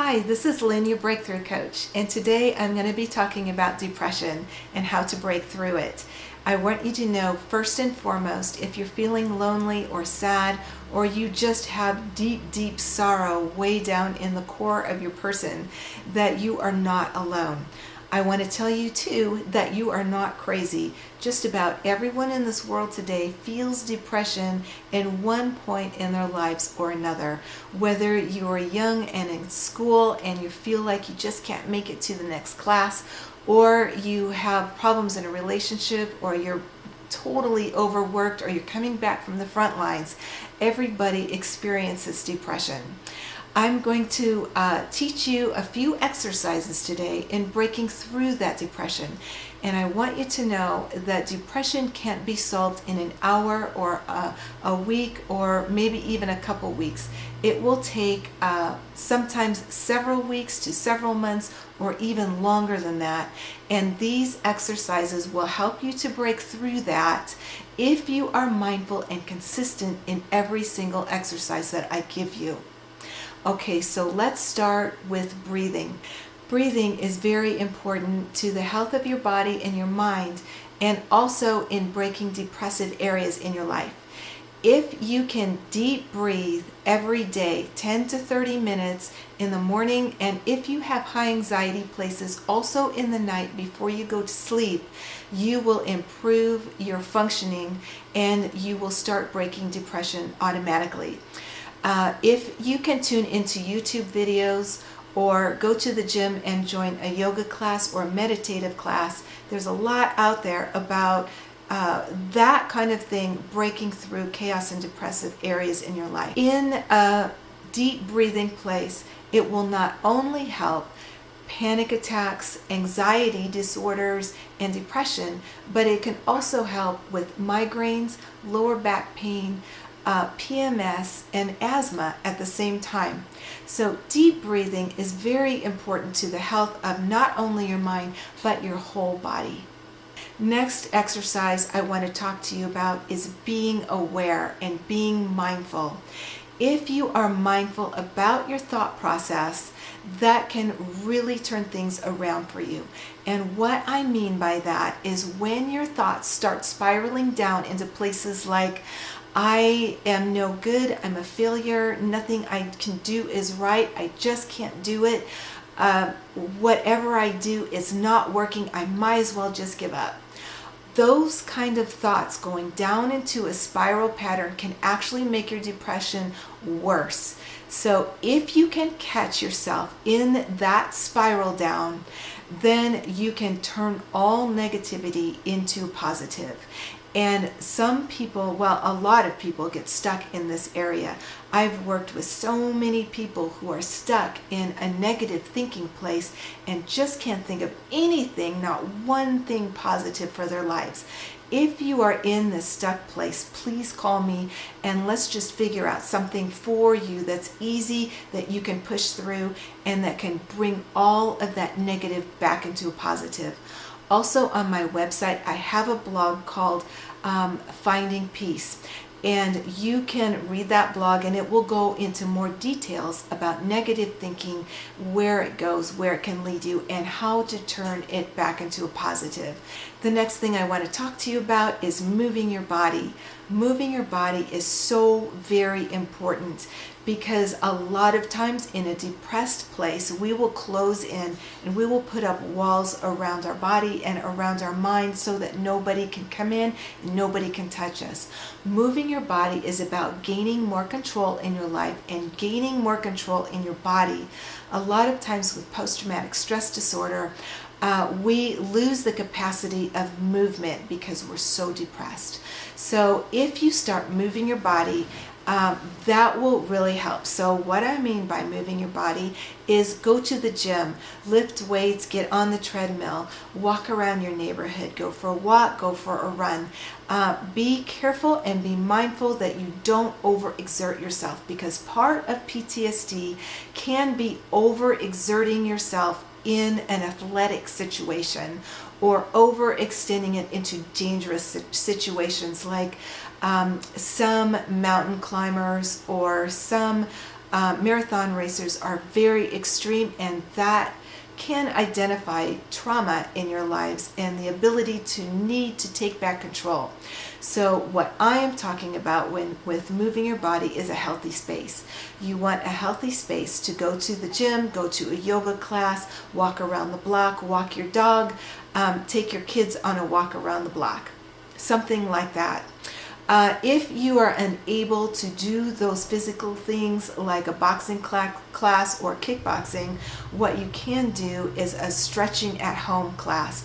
Hi, this is Lynn, your breakthrough coach, and today I'm going to be talking about depression and how to break through it. I want you to know, first and foremost, if you're feeling lonely or sad, or you just have deep sorrow way down in the core of your person, that you are not alone. I want to tell you too that you are not crazy. Just about everyone in this world today feels depression in one point in their lives or another. Whether you are young and in school and you feel like you just can't make it to the next class, or you have problems in a relationship, or you're totally overworked, or you're coming back from the front lines, everybody experiences depression. I'm going to teach you a few exercises today in breaking through that depression. And I want you to know that depression can't be solved in an hour or a week or maybe even a couple weeks. It will take sometimes several weeks to several months or even longer than that. And these exercises will help you to break through that if you are mindful and consistent in every single exercise that I give you. Okay, so let's start with breathing. Breathing is very important to the health of your body and your mind, and also in breaking depressive areas in your life. If you can deep breathe every day, 10 to 30 minutes in the morning, and if you have high anxiety places, also in the night before you go to sleep, you will improve your functioning and you will start breaking depression automatically. If you can tune into YouTube videos or go to the gym and join a yoga class or meditative class, there's a lot out there about that kind of thing, breaking through chaos and depressive areas in your life. In a deep breathing place, it will not only help panic attacks, anxiety disorders, and depression, but it can also help with migraines, lower back pain, PMS, and asthma at the same time. So deep breathing is very important to the health of not only your mind, but your whole body. Next exercise I want to talk to you about is being aware and being mindful. If you are mindful about your thought process, that can really turn things around for you. And what I mean by that is when your thoughts start spiraling down into places like, I am no good, I'm a failure, nothing I can do is right, I just can't do it, whatever I do is not working, I might as well just give up. Those kind of thoughts going down into a spiral pattern can actually make your depression worse. So if you can catch yourself in that spiral down, then you can turn all negativity into positive. And some people, well, a lot of people get stuck in this area. I've worked with so many people who are stuck in a negative thinking place and just can't think of anything, not one thing positive for their lives. If you are in this stuck place, please call me and let's just figure out something for you that's easy, that you can push through, and that can bring all of that negative back into a positive. Also on my website, I have a blog called Finding Peace. And you can read that blog and it will go into more details about negative thinking, where it goes, where it can lead you, and how to turn it back into a positive. The next thing I want to talk to you about is moving your body. Moving your body is so very important because a lot of times in a depressed place, we will close in and we will put up walls around our body and around our mind so that nobody can come in and nobody can touch us. Moving your body is about gaining more control in your life and gaining more control in your body. A lot of times with post-traumatic stress disorder, we lose the capacity of movement because we're so depressed. So if you start moving your body, that will really help. So what I mean by moving your body is go to the gym, lift weights, get on the treadmill, walk around your neighborhood, go for a walk, go for a run. Be careful and be mindful that you don't overexert yourself, because part of PTSD can be overexerting yourself in an athletic situation or overextending it into dangerous situations like some mountain climbers or some Marathon racers are very extreme, and that can identify trauma in your lives and the ability to need to take back control. So what I am talking about with moving your body is a healthy space. You want a healthy space to go to the gym, go to a yoga class, walk around the block, walk your dog, take your kids on a walk around the block, something like that. If you are unable to do those physical things like a boxing class or kickboxing, what you can do is a stretching at home class.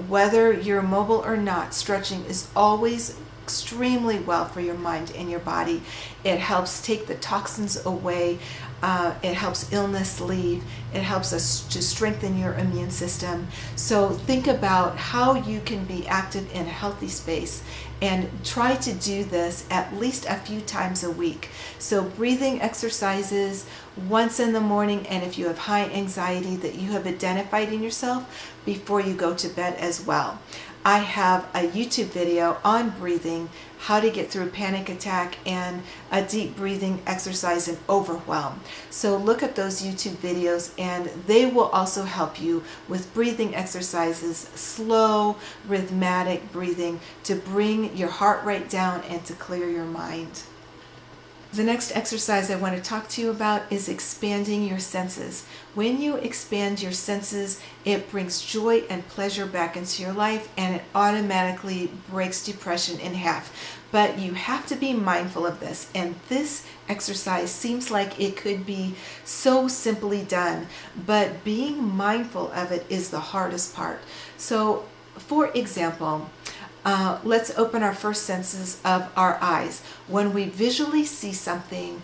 Whether you're mobile or not, stretching is always extremely well for your mind and your body. It helps take the toxins away. It helps illness leave. It helps us to strengthen your immune system. So think about how you can be active in a healthy space, and try to do this at least a few times a week. So breathing exercises once in the morning, and if you have high anxiety that you have identified in yourself, before you go to bed as well. I have a YouTube video on breathing, how to get through a panic attack, and a deep breathing exercise in overwhelm. So look at those YouTube videos, and they will also help you with breathing exercises, slow, rhythmic breathing to bring your heart rate down and to clear your mind. The next exercise I want to talk to you about is expanding your senses. When you expand your senses, it brings joy and pleasure back into your life, and it automatically breaks depression in half. But you have to be mindful of this, and this exercise seems like it could be so simply done, but being mindful of it is the hardest part. So, for example, let's open our first senses of our eyes. When we visually see something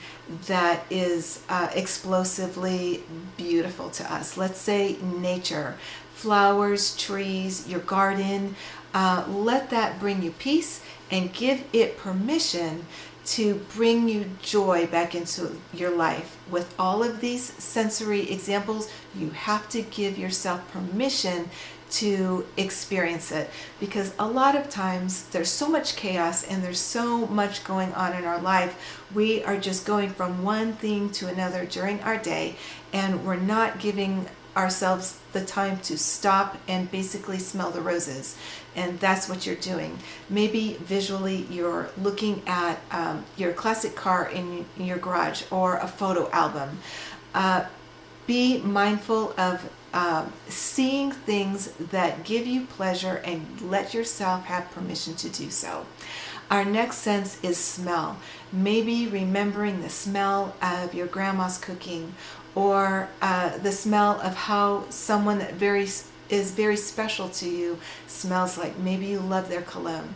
that is explosively beautiful to us, let's say nature, flowers, trees, your garden, let that bring you peace and give it permission to bring you joy back into your life. With all of these sensory examples, you have to give yourself permission to experience it, because a lot of times there's so much chaos and there's so much going on in our life. We are just going from one thing to another during our day, and we're not giving ourselves the time to stop and basically smell the roses. And that's what you're doing. Maybe visually you're looking at your classic car in your garage or a photo album. Be mindful of seeing things that give you pleasure, and let yourself have permission to do so. Our next sense is smell. Maybe remembering the smell of your grandma's cooking, or the smell of how someone that is very special to you smells like. Maybe you love their cologne,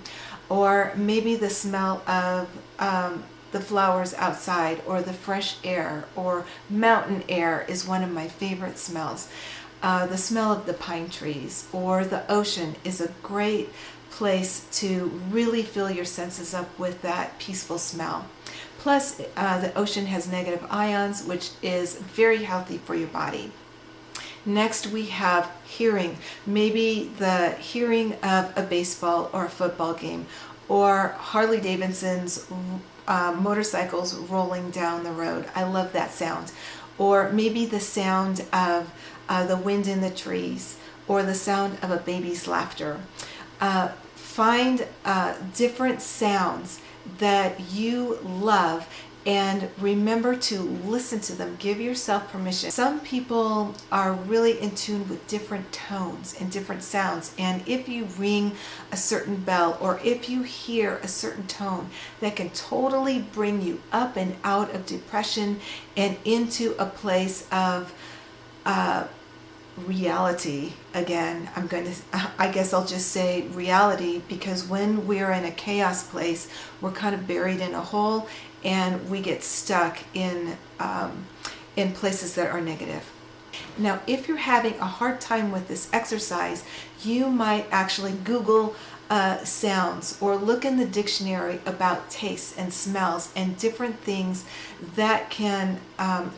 or maybe the smell of the flowers outside, or the fresh air, or mountain air is one of my favorite smells. The smell of the pine trees or the ocean is a great place to really fill your senses up with that peaceful smell. Plus, the ocean has negative ions, which is very healthy for your body. Next, we have hearing. Maybe the hearing of a baseball or a football game, or Harley Davidson's motorcycles rolling down the road. I love that sound. Or maybe the sound of the wind in the trees, or the sound of a baby's laughter. Find different sounds that you love, and remember to listen to them. Give yourself permission. Some people are really in tune with different tones and different sounds, and if you ring a certain bell, or if you hear a certain tone, that can totally bring you up and out of depression and into a place of reality again. I guess I'll just say reality, because when we're in a chaos place, we're kind of buried in a hole, and we get stuck in places that are negative. Now, if you're having a hard time with this exercise, you might actually Google sounds, or look in the dictionary about tastes and smells and different things that can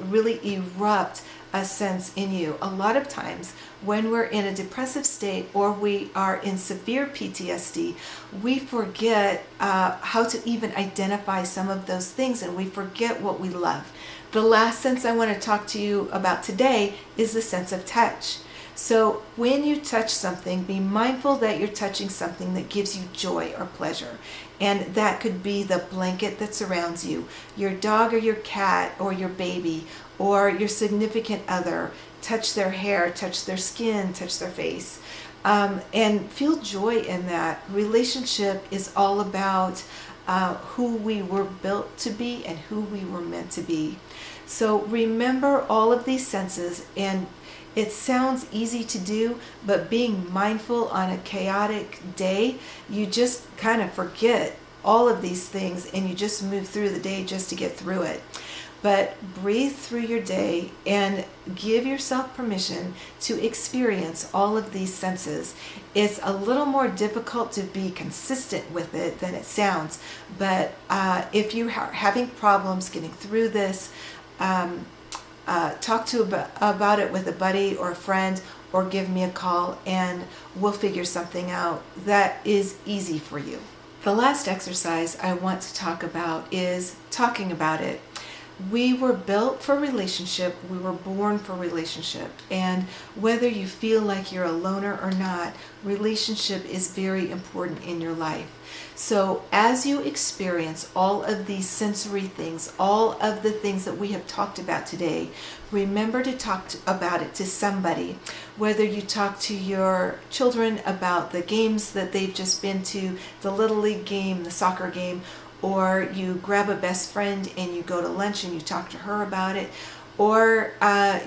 really erupt a sense in you. A lot of times when we're in a depressive state, or we are in severe PTSD, we forget how to even identify some of those things, and we forget what we love. The last sense I want to talk to you about today is the sense of touch. So when you touch something, be mindful that you're touching something that gives you joy or pleasure. And that could be the blanket that surrounds you, your dog or your cat or your baby or your significant other. Touch their hair, touch their skin, touch their face. And feel joy in that. Relationship is all about who we were built to be and who we were meant to be. So remember all of these senses, and it sounds easy to do, but being mindful on a chaotic day, you just kind of forget all of these things and you just move through the day just to get through it. But breathe through your day and give yourself permission to experience all of these senses. It's a little more difficult to be consistent with it than it sounds, but if you are having problems getting through this, talk about it with a buddy or a friend, or give me a call and we'll figure something out that is easy for you. The last exercise I want to talk about is talking about it. We were built for relationship. We were born for relationship. And whether you feel like you're a loner or not, relationship is very important in your life. So as you experience all of these sensory things, all of the things that we have talked about today, remember to talk about it to somebody. Whether you talk to your children about the games that they've just been to, the Little League game, the soccer game, or you grab a best friend and you go to lunch and you talk to her about it, or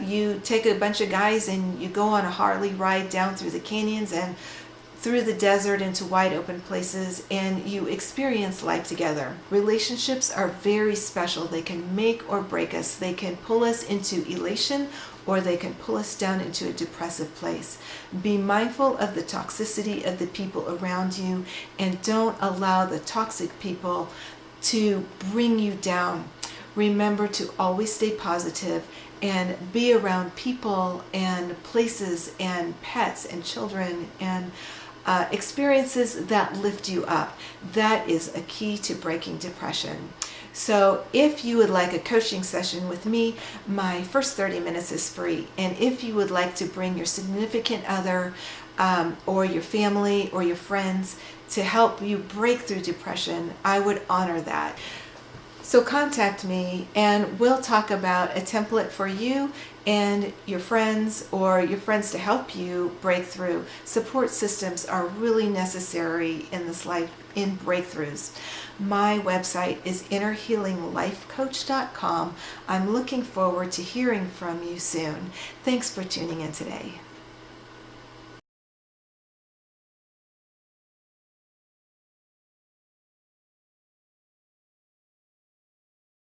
you take a bunch of guys and you go on a Harley ride down through the canyons and through the desert into wide open places, and you experience life together. Relationships are very special. They can make or break us. They can pull us into elation, or they can pull us down into a depressive place. Be mindful of the toxicity of the people around you, and don't allow the toxic people to bring you down. Remember to always stay positive and be around people and places and pets and children and experiences that lift you up. That is a key to breaking depression. So if you would like a coaching session with me, my first 30 minutes is free. And if you would like to bring your significant other or your family or your friends to help you break through depression, I would honor that. So contact me and we'll talk about a template for you and your friends, or your friends to help you break through. Support systems are really necessary in this life, in breakthroughs. My website is innerhealinglifecoach.com. I'm looking forward to hearing from you soon. Thanks for tuning in today.